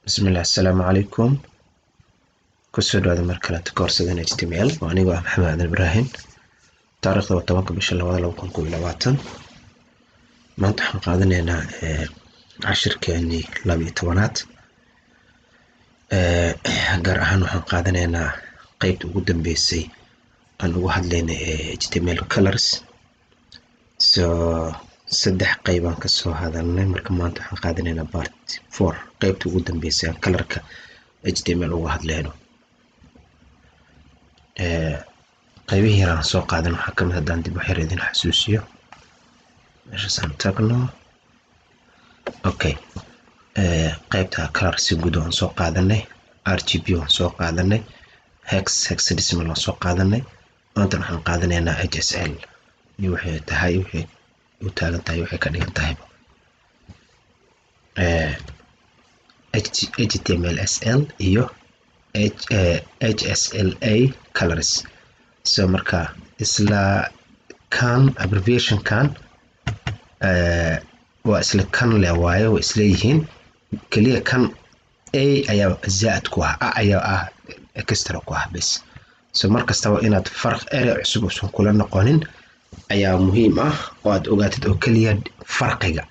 bismillah assalaamu calaykum kusoo dhawaada mar kale koorsadan html oo anigu ah maxamed aadan ibraahim taariikhda waa 10 bisha 2021 maanta waxaan qaadanaynaa cashirkeennii 12aad gaar ahaan waxaan qaadanaynaa qaybta ugu dambeysay aan ugu hadlaynay html colors saddex qaybaan ka soo hadalnay marka maanta waxaan qaadanaynaa part 4 qaybta ugu dambeysay aan colorka html uga hadlayno qaybihii aan soo qaadan waxaa kamid haddaan dib u xir idin xasuusiyo meeshaasaan tagno okay qaybta color si guud aan soo qaadanay rgb waan soo qaadanay hexadecimal waan soo qaadanay maanta waxaan qaadanaynaa hsl iyo waxay tahay waxay u taagan tahay waxay ka dhigan tahay html sl iyo hsla colors so marka isla kan abbreviation kan waa isla kan le waayo waa isla yihiin kaliya kan a ayaa zaad ku ah ayaa extra ku ah bas so markastaba inaad farq erey cusub usan kula noqonin ayaa muhiim ah oo aad ogaatid oo kaliya farqiga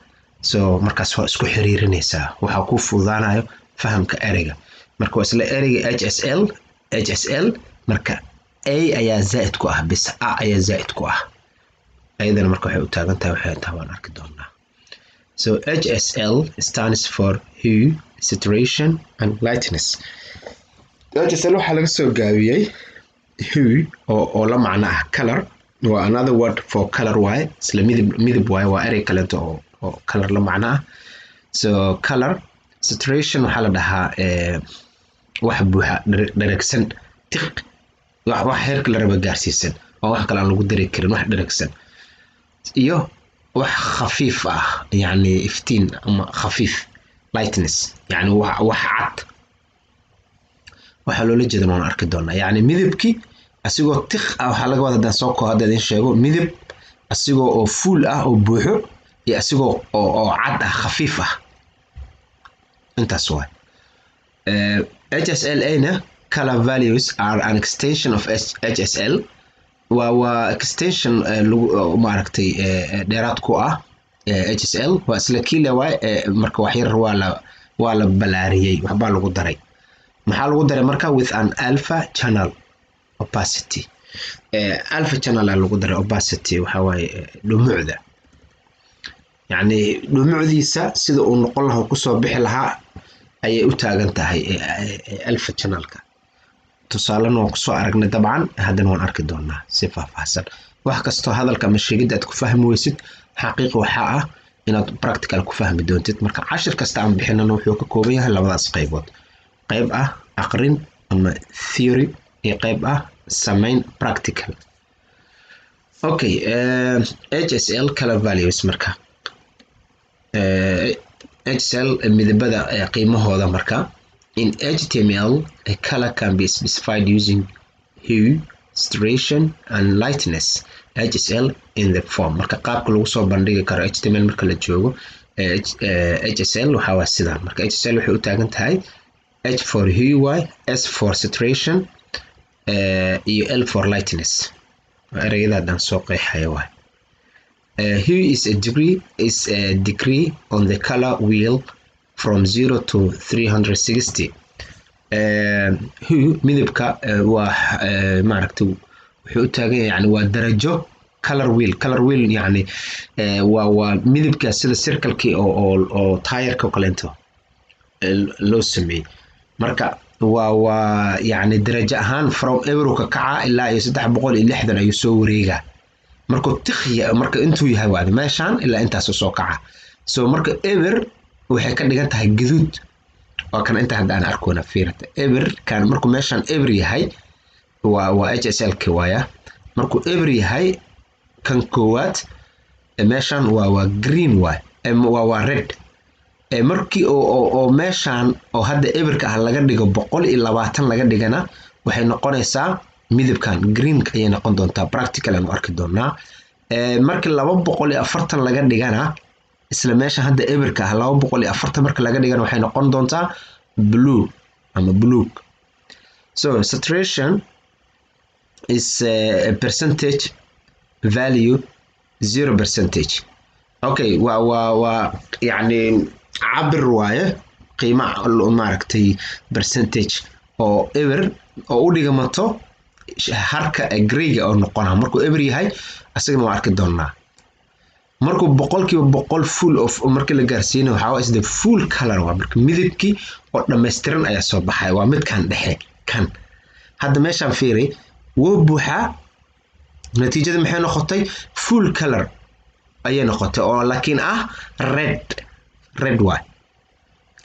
so markaas waa isku xiriirinaysaa waxaa ku fududaanayo fahamka ereyga marka waa isla ereyga hsl marka a ayaa zaid ku ah bis a ayaa zaid ku ah ayadana marka waxay u taagan tahay waxay tahay waan arki doonaa so hsl stands for hue saturation and lightness hsl waxaa laga soo gaabiyey hue oo la macno ah color waa another word for color waaye isla midab waaye waa erey kaleeto oo color la macno ah so color saturation waxaa la dhahaa wax buuxa dheregsan tiq wax heerka la raba gaarsiisan oo wax kale aan lagu dari karin wax dheregsan iyo wax khafiif ah yani iftiin ama khafiif lightness yani wax cad waxaa loola jeedan waan arki doonaa yani midabkii asigoo tiq ah waxaa laga wada hadaan soo koo hadda idin sheego midab asigoo oo full ah oo buuxo iyo asigoo oo cad ah khafiif ah intaas waay HSLA-na color values are an extension of HSL waa extension maaragtay dheeraad ku ah HSL waa isla kiile waay marka wax yar waa la balaariyey waxbaa lagu daray maxaa lagu daray marka with an alpha channel opacity alpha channel lagu daray opacity waxa waaye dhumucda yani dhumucdiisa sida uu noqon lahaa kusoo bixi lahaa ayay u taagan tahay alpha channelka tusaalena waan kusoo aragnay dabcan haddana waan arki doonaa si faahfaahsan wax kastoo hadalka ama sheegidda aad ku fahmi weysid xaqiiqa waxaa ah inaad practical ku fahmi doontid marka cashir kasta aan bixinana wuxuu ka kooban yahay labadaas qaybood qayb ah aqrin ama theory iyo qayb ah samayn practical okay hsl color values marka HSL midabada qiimahooda marka in HTML a color can be specified using hue, saturation and lightness HSL in the form marka qaabka lagu soo bandhigi karo HTML marka la joogo HSL waxa waa sidan marka HSL waxay u taagan tahay H for hue, S for saturation iyo L for lightness ereyadaadaan soo qeexaya waay hue is a degree on the color wheel from 0 to 360 hue midabka waa maaragtay wuxuu u taagan yahay yani waa darajo color wheel yani waa midabka sida circle-kii oo tire-ka kaleento loo sameeyey marka waa yani darajo ahaan from euro ka kaca ilaa iyo 360 ayuu soo wareegaa markuu tikhya marka intuu yahay waad meeshan ilaa intaas soo kaca so marka ever waxay ka dhigan tahay gaduud waa kan inta hadda aan arkoona fiirata ever kan markuu meeshan ever yahay waa HSL ka waaya markuu ever yahay kan koowaad meeshan waa green waa red markii oo meeshan oo hadda everka ah laga dhigo 120 laga dhigana waxay noqonaysaa midabkan green ayay noqon doontaa practical aan arki doonaa markii 240 laga dhigana isla meesha hadda everka ah 240 marka laga dhigana waxay noqon doontaa blue ama blue. So saturation is a percentage value 0%. okay wa يعني cabir waaye qiimaha maaragtay percentage oo ever oo u dhigamato harka greyga oo noqona markuu ever yahay asagana waa arki doonaa markuu boqolkiiba boqol full of markii la gaarsiinayo waxa waa the full color waa marka midabkii oo dhameystiran ayaa soo baxay waa midkan dhexe kan hadda meeshaan fiiri wuu buuxa natiijada maxay noqotay full color ayay noqotay oo laakiin red waa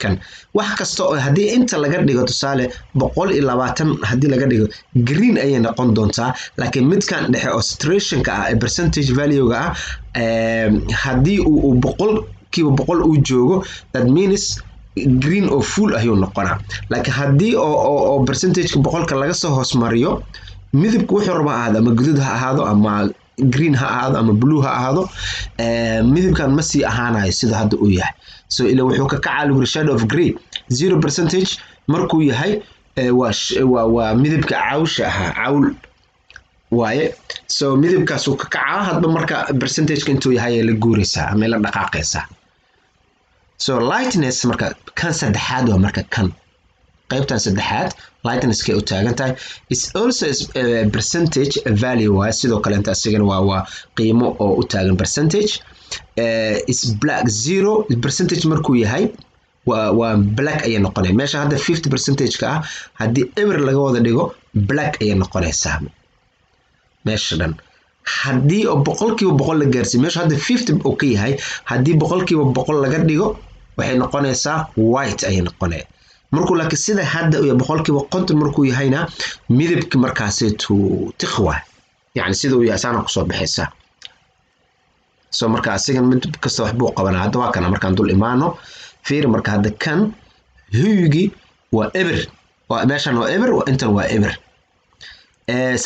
kan wax kasto oo hadii inta laga dhigo tusaale 120 hadii laga dhigo green ayay noqon doontaa laakiin midkan dhexe oo saturation ka ah percentage value ga ah hadii uu boqolkiiba boqol uu joogo that means green oo full ayuu noqonaa laakiin hadii oo percentage ka boqolka laga soo hoos mariyo midabku wuxuu rabaa ahaado ama guduud ha ahaado ama green ha ahaado ama blue ha ahaado midabkan ma sii ahaanayo sida hadda uu yahay so ila wuxuu ka kacaa shade of grey 0% markuu yahay waa midabka cawsha aha cawl waaye so midabkaas uu ka kacaa hadba marka percentage ka intuu yahay la guuraysa ama la dhaqaaqaysa so lightness marka kan saddexaad waa marka kan qaybtan saddexaad lightness ka u taagan tahay is also a percentage value waa sidoo kale inta asigana waa qiimo oo u taagan percentage is black 0% markuu yahay waa black ay noqonay meesha hadda 50% ka ah hadii ever laga wada dhigo black ay noqonaysaa meesha dhan hadii oo boqolkiiba boqol la gaarsiiyo meesha hadda 50 oo ka yahay hadii boqolkiiba boqol laga dhigo waxay noqonaysaa white ay noqonay markuu laakiin sida hadda uu boqolkiiba 50 markuu yahayna midabki markaasay tiqwa yani sida uu yahay saana ku soo baxaysa so marka asigan mid kasta wax buu qabanaa hadda waa kana markaan dul imaano fiir marka hadda kan huyigi waa ever waa meeshan waa ever waa intan waa ever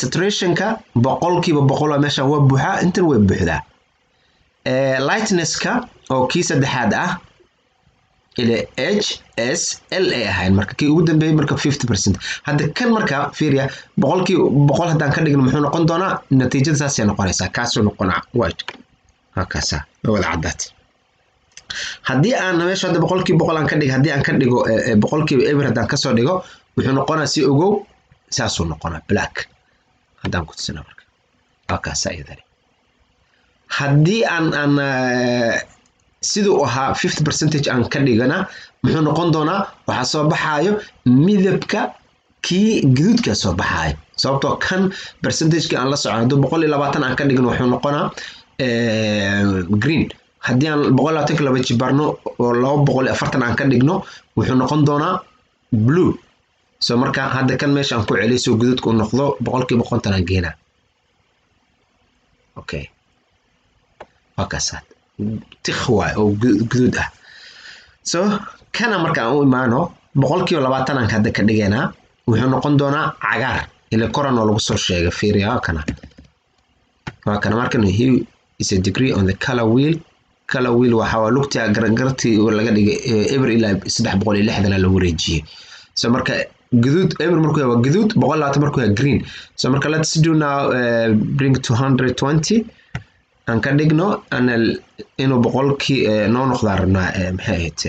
saturation ka boqolkiiba boqol waa meeshan waa buuxa intan way buuxdaa lightness ka oo kii saddexaad ah ila HSL ay ahayn marka kii ugu dambeeyay marka 50% hadda kan marka fiiriya boqolkiiba boqol hadaan ka dhigno muxuu noqon doonaa natiijada saas ay noqonaysaa kaasoo noqonaa white hakaasa wada cadaad hadii aan meesha hadda boqolkiiba boqol aan ka dhig hadii aan ka dhigo boqolkiiba ever hadaan ka soo dhigo wuxuu noqonaa si ogow saasoo noqonaa black hadaan ku tusina marka hakaasa iyadani hadii aan sidoo ahaa 50% aan ka dhigana muxuu noqon doonaa waxa soo baxayo midabka kii guduudka soo baxayo sababtoo kan percentage ka aan la socono 120 aan ka dhigno wuxuu noqonaa green hadii aan 120 laba jibarno oo 240 aan ka dhigno wuxuu noqon doonaa blue so marka hadda kan meesha aan ku celiyo guduudku noqdo 150 aan geena okay hakaasa tikhwa oo guduud ah so kana marka aan u imaano 120 aan hadda ka dhigeena wuxuu noqon doonaa cagaar ila koran oo lagu soo sheegay fiiriya kana waa kana markan he is a degree on the color wheel waxa lugta garangarti oo laga dhigay ever ila 360 la wareejiyay so marka guduud ever markuu waa guduud 120 markuu waa green so marka let's do now bring 220 aan ka dhigno inuu boqolkii noo noqdo rabnaa maxay ahayd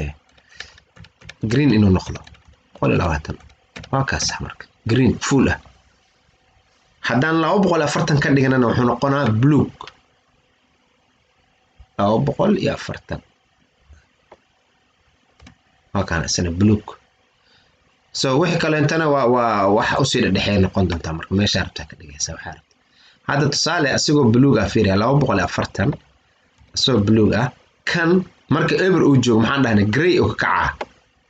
green inuu noqdo 120 waa kaas marka green full ah haddaan 240 ka dhignana wuxuu noqonaa blue 240 waa kana isna blue so wixii kale intana waa wax u sii dhaxay noqon doonta marka meesha rabta ka dhigaysa waxa هذا تصالح أسيقو بلوغ أفيريا لو بقول أفرتن أسيقو بلوغ كان مركا إبر أوجو محان دهنا جري أو كعة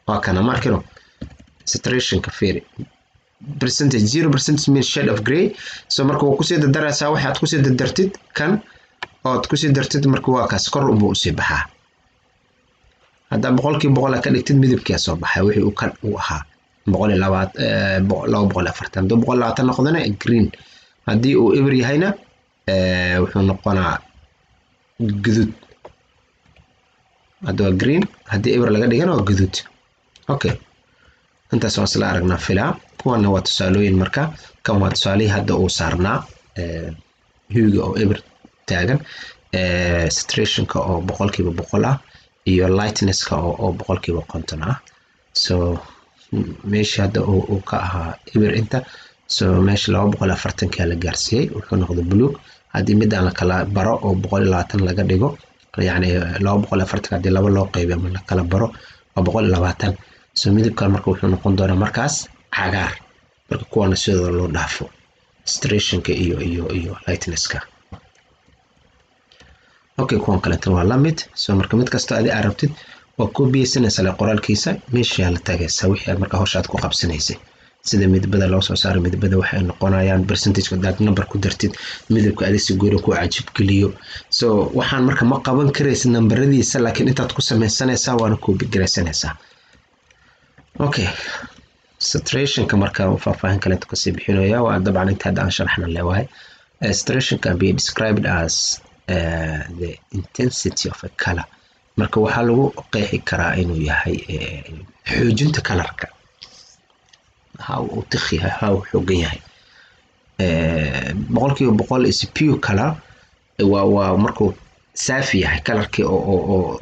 وكان ماركنو saturation كفيري percentage 0% من shade of gray so مركا وكسي الدراسة واحد تكسي الدرتد كان أو تكسي الدرتد مركا واكاس كور أبو أسيبها هذا بقول كي بقول كان يكتب مذيب كيسو بحا وحي وكان وها بقول لو بقول أفرتن دو بقول لو تناخذنا green هدي او إبري هينا وحنا نقونا جذود هذا green هدي إبر لقى ديجنا وجذود أوكي intaas waan isla aragnaa filaa kuwana waa tusaalooyin marka kan waa tusaalihii hadda uu saarnaa huga oo eber taagan saturationka oo 100% ah iyo lightnesska oo 50% ah so meesha hadda uu ka ahaa eber inta so meesha 240 ka la gaarsiiyay wuxuu noqday blue haddii midaan la kala baro oo 120 laga dhigo yani 240 haddii laba loo qaybiyo ama la kala baro waa 120 so midabkan marka wuxuu noqon doonaa markaas cagaar marka kuwana sidoo loo dhaafo saturationka iyo lightnesska okay kuwan kale tan waa la mid so marka mid kasta aad arabtid waa copy-sanaysa la qoraalkiisa meesha la tagaysa wixii marka hawshaad ku qabsanaysay sida midabada loo soo saaro midabada waxay noqonayaan percentage-ka dad number ku dartid midabka aad si goor ku cajib geliyo so waxaan marka ma qaban karaysid nambaradiisa laakiin intaad ku samaysanaysaa waana copy garaysanaysaa okay saturationka marka faahfaahin kale inta ka sii bixinaya waa dabcan inta aan sharaxna leeyahay saturation can be described as the intensity of a color marka waxa lagu qeexi karaa inuu yahay xoojinta colorka how uu tigyahay how xoogan yahay 100% is pure color waa markuu saafi yahay colorkii oo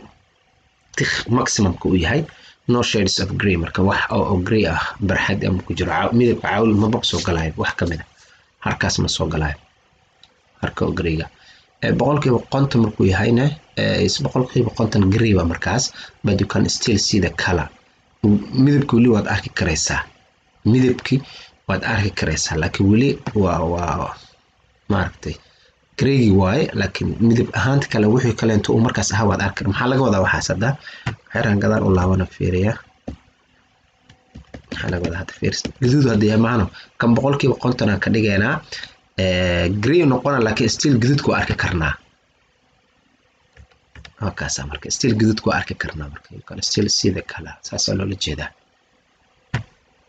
tig maximumka uu yahay no shades of gray marka wax oo gray ah barxad ama ku jiro midabka cawl ma baqso galay wax kamid harkaas ma soo galay harka oo grayga 100% markuu yahayna is 100% gray ba markaas but you can still see the color midabku wali waad arki karaysaa midabki waad arki karaysaa laakiin wali waa maartay graygi waaye laakiin midab ahaanta kale wixii kale intuu markaas aha waad arki maxaa laga wadaa waxaas hadda xiraan gadaal u laabana fiiriya maxaa laga wadaa hadda fiiris guduud hadda maano kan 100% aan ka dhigaynaa gray noqona laakiin still guduudku arki karnaa halkaas marka still guduudku arki karnaa marka you can still see the color saas loo jeedaa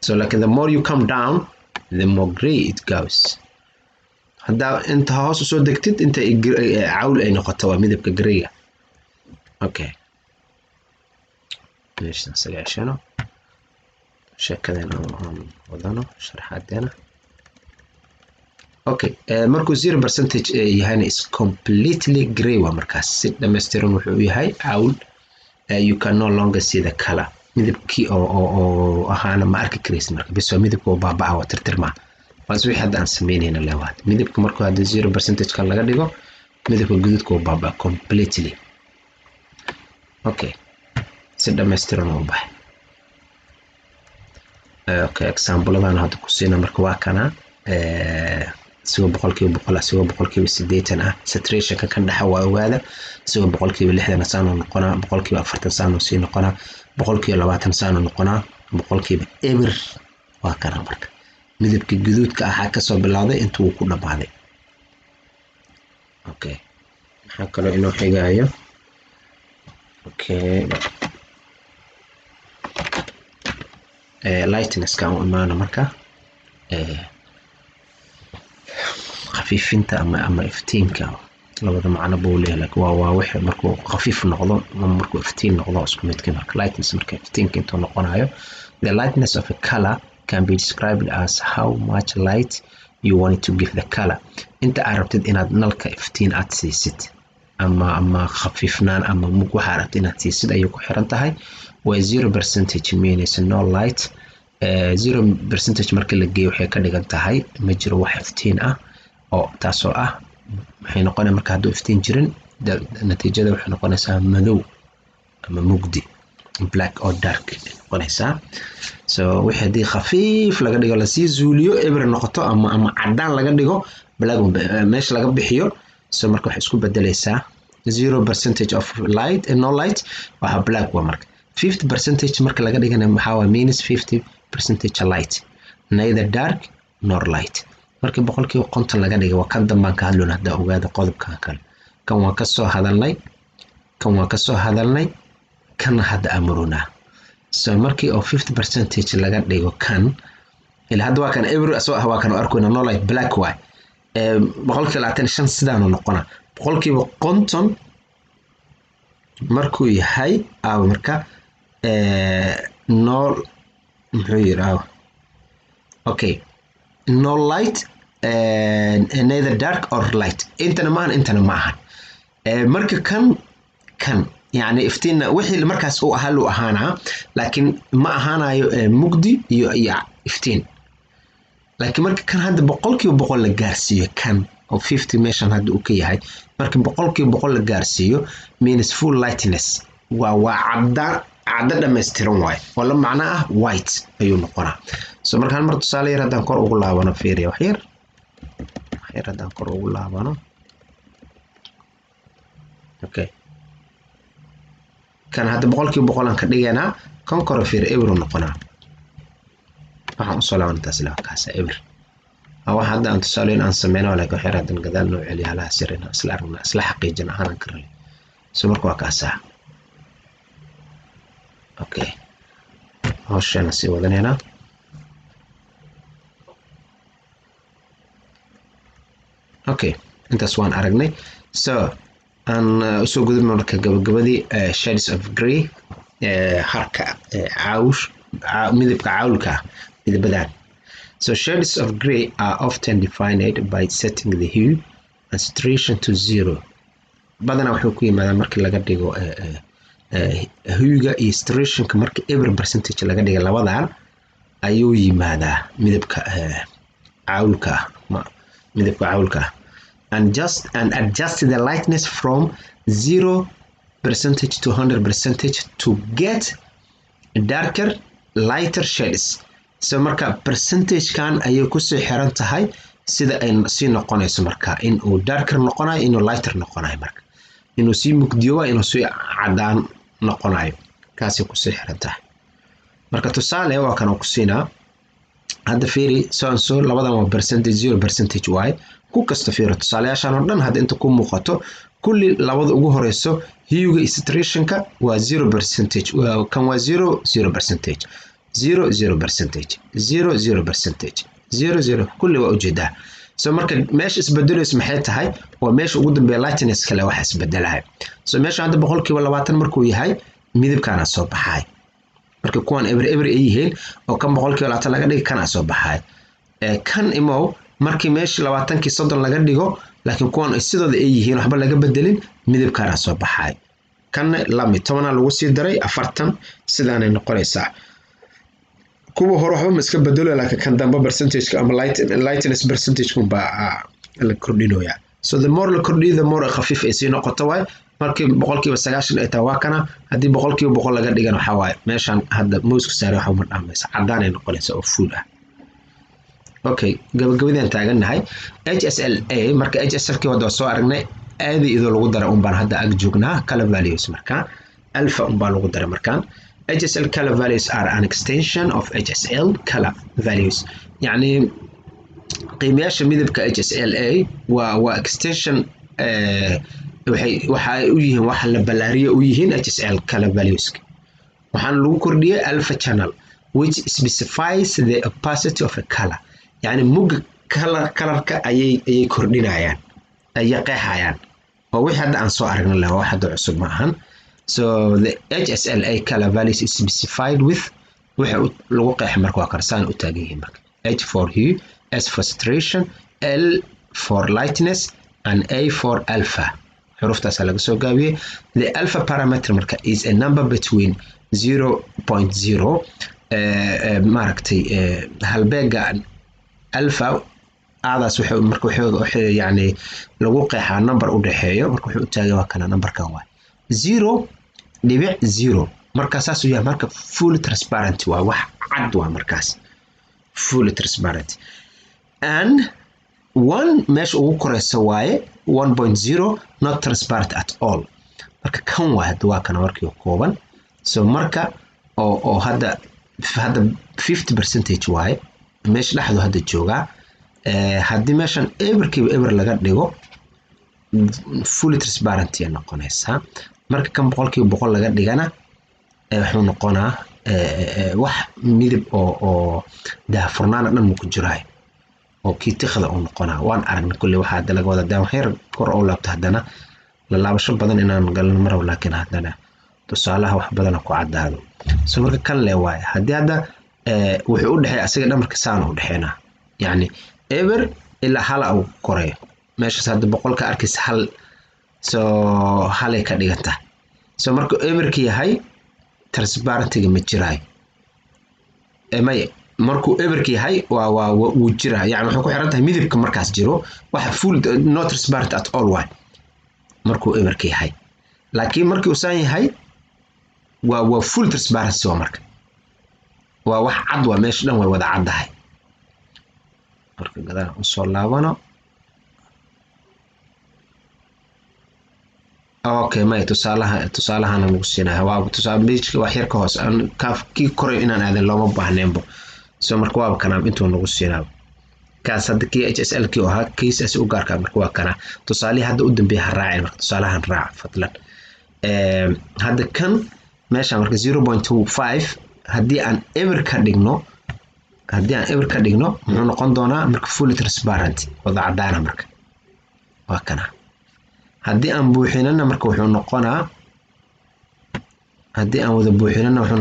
so like the more you come down the more gray it goes hadda inta hoos soo degtid inta cawl ay noqoto waa midabka grayga okay meeshan sagashano shakadana wadano sharaxadeena okay markuu 0% yahayna is completely gray waa markaas si dhameystiran wuxuu yahay cawl you can no longer see the color midabkii oo ahaana ma arki karaysid marka bis waa midabka oo baabaa waa tirtirma waas wixii hadda aan sameynayna leeyahay midabka markuu hadda 0% ka laga dhigo midabka guduudka oo baabaa completely okay si dhameystiran oo baxay okay example-adan hadda ku siina marka waa kana sigo 100% sigo 80% ah saturationka kan dhaxa waa ogaada sigo 60% saan noqona 40% saan sii noqona 20% saan noqona 100% eber waa kana marka midabka guduudka ah ka soo bilowday intuu ku dhamaaday okay waxa kale inoo xigayo okay lightness ka imaana marka خفيفينتا أما إفتينكا labada macno buu leeyahay waa wixii markuu khafiif noqdo markuu iftiin noqdo isku mid ka marka lightness marka iftiinka intuu noqonayo the lightness of a color can be described as how much light you want to give the color inta arabtid inaad nalka iftiin aad siisid ama khafiifnaan ama mug waxa arabtid inaad siisid ayuu ku xiran tahay waa 0% means no light 0% marka la geeyo waxay ka dhigan tahay ma jiro wax iftiin ah oo taasoo ah waxay noqonaysaa marka hadduu iftiin jirin natiijada waxay noqonaysaa madow ama mugdi black or dark noqonaysaa so wixii hadii khafiif laga dhigo la sii zuuliyo eber noqoto ama cadaan laga dhigo black meesha laga bixiyo so marka waxay isku bedelaysaa 0% of light and no light waxa black waa marka 50% marka laga dhigana maxaa waa means 50% light neither dark nor light marka 100% laga dhigo waa kan dambaan ka hadlona hada ogaada qodobkan kale kan waa ka soo hadalnay kan hada amruna so markii oo 50% laga dhigo kan ila hada waa kan every soo ah waa kan arkuna no light black way 125 sidaan noqona 100% markuu yahay marka no muxuu yiraahdo okay no light neither dark or light intana maahan marka kan يعني iftiinna wixii markaas uu ahaa loo ahaana laakiin ma ahaanayo mugdi iyo iftiin laakiin marka kan hadda 100% la gaarsiiyo kan oo 50 meeshan hadda uu ka yahay marka 100% la gaarsiiyo means full lightness waa cadda dhameystiran waay oo la macna ah white ayuu noqonaa so marka hal mar tusaale yar haddaan kor ugu laabano fiiriyo wax yar haddaan kor ugu laabano okay كان هذا بقول أن كدينا كم كرفير إبر نقنا waxaan u soo laabantaa silaa kaas eber waxa hadda aan tusaaleen aan sameeyno wala ka xiraadan gadaal noo celiya la sirina isla aragna isla xaqiijin ahaan karnay soo marka waa kaasa okay hawshan si wadanayna okay intaas waan aragnay so aan soo gudubno marka gabagabadii shades of grey harka midabka caawlka midabadaan so shades of grey are often defined by setting the hue and saturation to 0 badana wuxuu ku yimaadaa markii laga dhigo huega iyo saturationka marka every percentage laga dhigo labadan ayuu yimaadaa midabka caawlka and adjust the lightness from 0% to 100% to get darker lighter shades so marka percentage kan ayay ku soo xiran tahay sida ay si noqonayso marka in uu darker noqonayo inuu lighter noqonayo marka inuu si mugdiyo inuu si cadaan noqonayo kaasi ku soo xiran tahay marka tusaale waa kan ku siinaa hadda fiiri so labadan waa percentage 0% way ku kasta fiiro tusaalayaashan oo dhan hadda inta ku muuqato kulli labada ugu horeyso huega iyo saturationka waa 0% kan waa 0% 0% kulli waa ujeedaa so marka meesha isbedelayso maxay tahay waa meesha ugu dambeeya lightness kale waxa isbedelahay so meesha hadda 20% markuu yahay midabkana soo baxay marka kuwan ever ay yihiin oo kan 20% laga dhigay kana soo baxay kan imo markii meesha 20 soddon laga dhigo laakiin kuwan sidooda ay yihiin waxba laga bedelin midabkana soo baxay kan lami 10 lagu sii daray 40 sidaanay noqonaysaa kuwa hore waxba iska bedelo laakiin kan dambe percentage ama lightness percentage ba la kordhinayaa so the more la kordhiyo the more khafiif ay sii noqoto way markii 90% ay tahay kana hadii 100% laga dhigan waxa way meeshan hadda mouse ku saaray waxa ma dhamaysa cadaan ay noqonaysaa oo full ah okay gabagabadaan taaganahay HSLA marka HSL-kii wada soo aragnay aadi idoo lagu daro baan hadda ag joognaa color values marka alpha baan lagu daray markaan HSL color values are an extension of HSL color values يعني qiimayaasha midabka HSLA waa extension waxay u yihiin wax la balaariyo u yihiin HSL color values waxaan lagu kordhiyay alpha channel which specifies the opacity of a color يعني mug colorka ayay kordhinayaan ay qeexayaan oo wixii hadda aan soo aragnay la wax hadda cusub ma ahan so the HSLA color values is specified with waxa lagu qeexay marka waa karsaan u taagan yihiin marka H for hue S for saturation L for lightness and A for alpha xuruftaas laga soo gaabiyay the alpha parameter marka is a number between 0.0 maaragtay halbeega alpha aadaas wuxuu yani lagu qeexaa number u dhaxeeyo marka wuxuu taagan waa kana numberkan waa 0.0 marka saas uu yahay marka full transparent waa wax cad waa markaas full transparent and one mesh ugu koreysa waaye 1.0 not transparent at all marka kan waa kana markii kooban so marka oo hadda 50% waaye mesh dhaxdu hadda jooga haddii meeshan ever laga dhigo fully transparent ay noqonaysaa marka kan 100% laga dhigana wuxuu noqonaa wax midab oo daahfurnaan dhan ku jiray oo kiitiqda uu noqonaa waan aragnay kulli waxa hadda laga wada daan xeer kor oo laabta hadana la laabasho badan inaan galno mar laakiin hadana tusaalaha wax badan ku cadaado so marka kan leeyahay haddii hadda wuxuu u dhaxay asiga dhamarka saan u dhaxayna yani eber ilaa hal au koreeyo meeshaas hadda boqolka arkaysa hal soo halay ka dhiganta soo markuu eberka yahay transparentiga ma jiraayo may markuu eberka yahay waa wuu jiraa yani waxay ku xiran tahay midabka markaas jiro waxa full not transparent at all way markuu eberka yahay laakiin markii uu saan yahay waa full transparency waa marka waa wax cad waa meesha dhan way wada caddahay marka gadaal u soo laabano okay may tusaalahan lagu siinayo waa tusaale page wax yar ka hoos aan kaafkii koray inaan aadan looma baahneenbo soo marka waa kana intuu nagu siinayo kaas hadda KHSL kii ahaa kiisas u gaarka marka waa kana tusaalaha hadda u dambeeya raacin marka tusaalahan raac fadlan hadda kan meesha marka 0.25 haddii aan ever ka dhigno muxuu noqon doonaa marka fully transparent wada cadaana marka waa kana haddii aan buuxinana marka wuxuu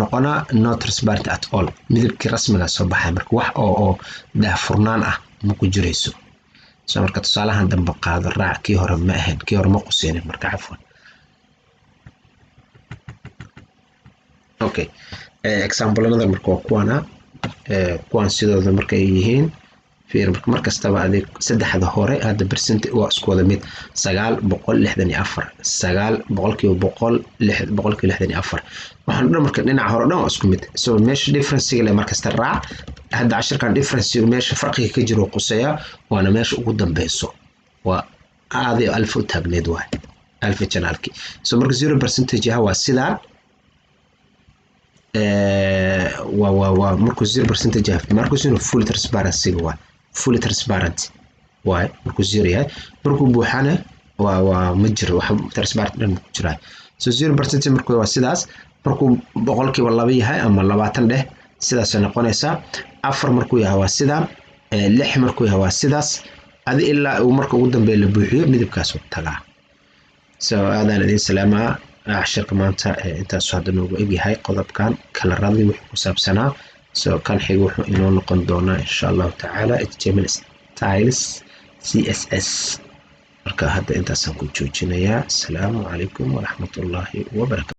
noqonaa not transparent at all midabkii rasmiga soo baxay marka wax oo daahfurnaan ah ma ku jirayso soo marka tusaalahan dambe qaado raac kii hore ma ahayn kii hore ma quseenin marka cafwan okay example-nada marka waa kuwan sidooda marka ay yihiin fiir marka kastaba adeeg saddexda hore hadda percent waa isku wada mid 964 waxaan dhan marka dhinaca hore dhan waa isku mid soo meesha difference le marka kasta raac hadda 10 kan difference meesha farqiga ka jiro qusaya waana meesha ugu dambayso waa aadi alf taagneed waa alf channelki soo marka 0% waa sidaan markuu 0% markuu sino full transparency waa fully transparent waa markuu 0 yahay markuu buuxana waa ma jiro wax transparent dhan ku jira so 0% markuu waa sidaas markuu boqolkiiba 2 yahay ama 20 dheh sidaas noqonaysa 4 markuu yahay waa sidaan 6 markuu yahay waa sidaas adi ilaa uu markuu ugu dambeeyo la buuxiyo midabkaas uu tagaa so aadaan idin salaamaa عشرة مانتا انت سواد نوغو ايجي هاي قضب كان كلا راضي وحكو سابسنا سو كان حيقو انو نقن دونا ان شاء الله تعالى HTML styles CSS مركا هذا انت سنكو تشوجنا يا السلام عليكم ورحمة الله وبركاته